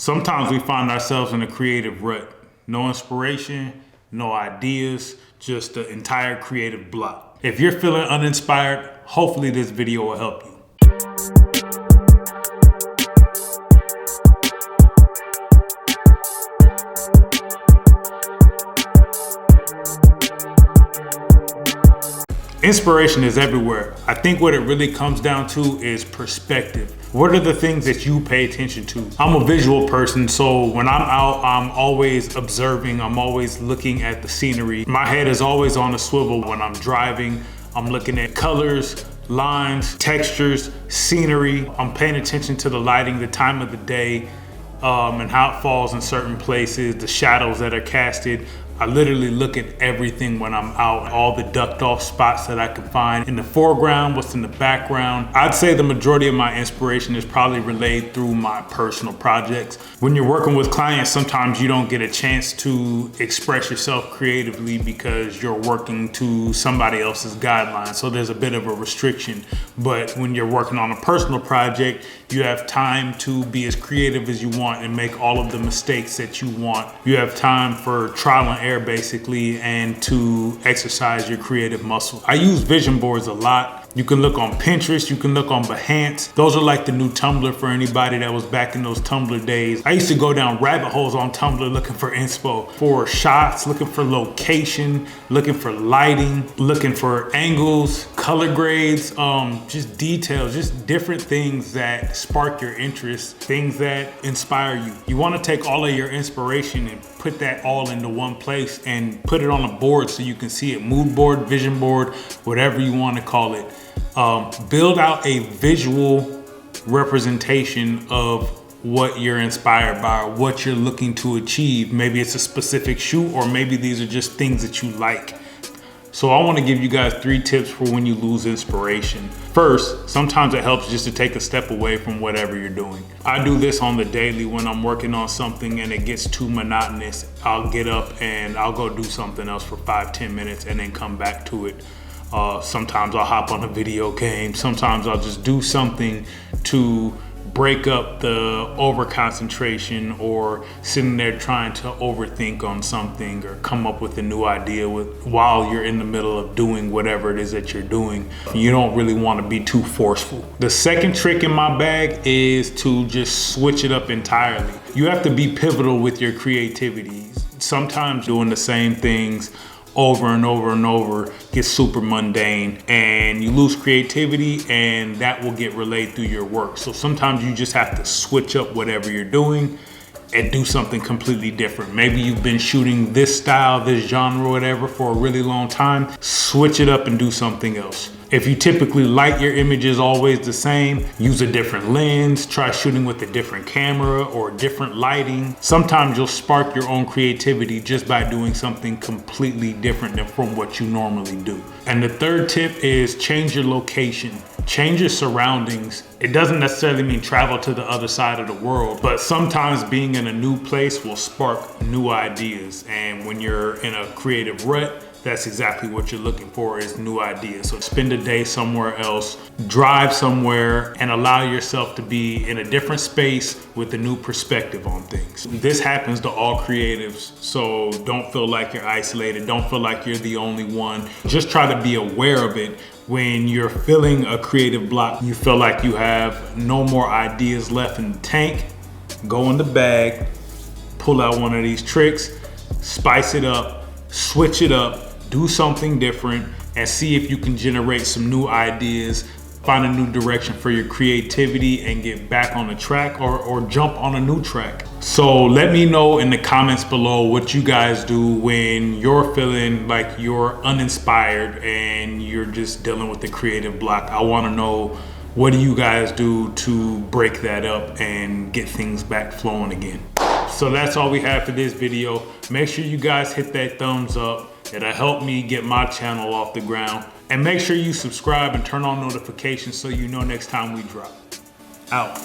Sometimes we find ourselves in a creative rut. No inspiration, no ideas, just the entire creative block. If you're feeling uninspired, hopefully this video will help you. Inspiration is everywhere. I think what it really comes down to is perspective. What are the things that you pay attention to? I'm a visual person, so when I'm out, I'm always observing, I'm always looking at the scenery. My head is always on a swivel when I'm driving. I'm looking at colors, lines, textures, scenery. I'm paying attention to the lighting, the time of the day, and how it falls in certain places, the shadows that are casted. I literally look at everything when I'm out, all the ducked off spots that I can find in the foreground, what's in the background. I'd say the majority of my inspiration is probably relayed through my personal projects. When you're working with clients, sometimes you don't get a chance to express yourself creatively because you're working to somebody else's guidelines. So there's a bit of a restriction. But when you're working on a personal project, you have time to be as creative as you want and make all of the mistakes that you want. You have time for trial and error basically, and to exercise your creative muscle. I use vision boards a lot. You can look on Pinterest, you can look on Behance. Those are like the new Tumblr for anybody that was back in those Tumblr days. I used to go down rabbit holes on Tumblr looking for inspo, for shots, looking for location, looking for lighting, looking for angles, color grades, just details, just different things that spark your interest, things that inspire you. You want to take all of your inspiration and put that all into one place and put it on a board so you can see it. Mood board, vision board, whatever you want to call it. Build out a visual representation of what you're inspired by, or what you're looking to achieve. Maybe it's a specific shoot, or maybe these are just things that you like. So I want to give you guys 3 tips for when you lose inspiration. First, sometimes it helps just to take a step away from whatever you're doing. I do this on the daily when I'm working on something and it gets too monotonous. I'll get up and I'll go do something else for 5-10 minutes and then come back to it. Sometimes I'll hop on a video game. Sometimes I'll just do something to break up the over concentration, or sitting there trying to overthink on something or come up with a new idea while you're in the middle of doing whatever it is that you're doing. You don't really want to be too forceful. The second trick in my bag is to just switch it up entirely. You have to be pivotal with your creativity. Sometimes doing the same things over and over and over gets super mundane and you lose creativity, and that will get relayed through your work. So sometimes you just have to switch up whatever you're doing and do something completely different. Maybe you've been shooting this style, this genre, whatever for a really long time. Switch it up and do something else. If you typically light your images always the same, use a different lens, try shooting with a different camera or different lighting. Sometimes you'll spark your own creativity just by doing something completely different than from what you normally do. And the third tip is change your location. Change your surroundings. It doesn't necessarily mean travel to the other side of the world, but sometimes being in a new place will spark new ideas. And when you're in a creative rut, that's exactly what you're looking for, is new ideas. So spend a day somewhere else, drive somewhere, and allow yourself to be in a different space with a new perspective on things. This happens to all creatives, so don't feel like you're isolated. Don't feel like you're the only one. Just try to be aware of it. When you're feeling a creative block, you feel like you have no more ideas left in the tank, go in the bag, pull out one of these tricks, spice it up, switch it up, do something different, and see if you can generate some new ideas, find a new direction for your creativity, and get back on the track, or jump on a new track. So let me know in the comments below what you guys do when you're feeling like you're uninspired and you're just dealing with the creative block. I want to know, what do you guys do to break that up and get things back flowing again? So that's all we have for this video. Make sure you guys hit that thumbs up. It'll help me get my channel off the ground. And make sure you subscribe and turn on notifications so you know next time we drop. Out.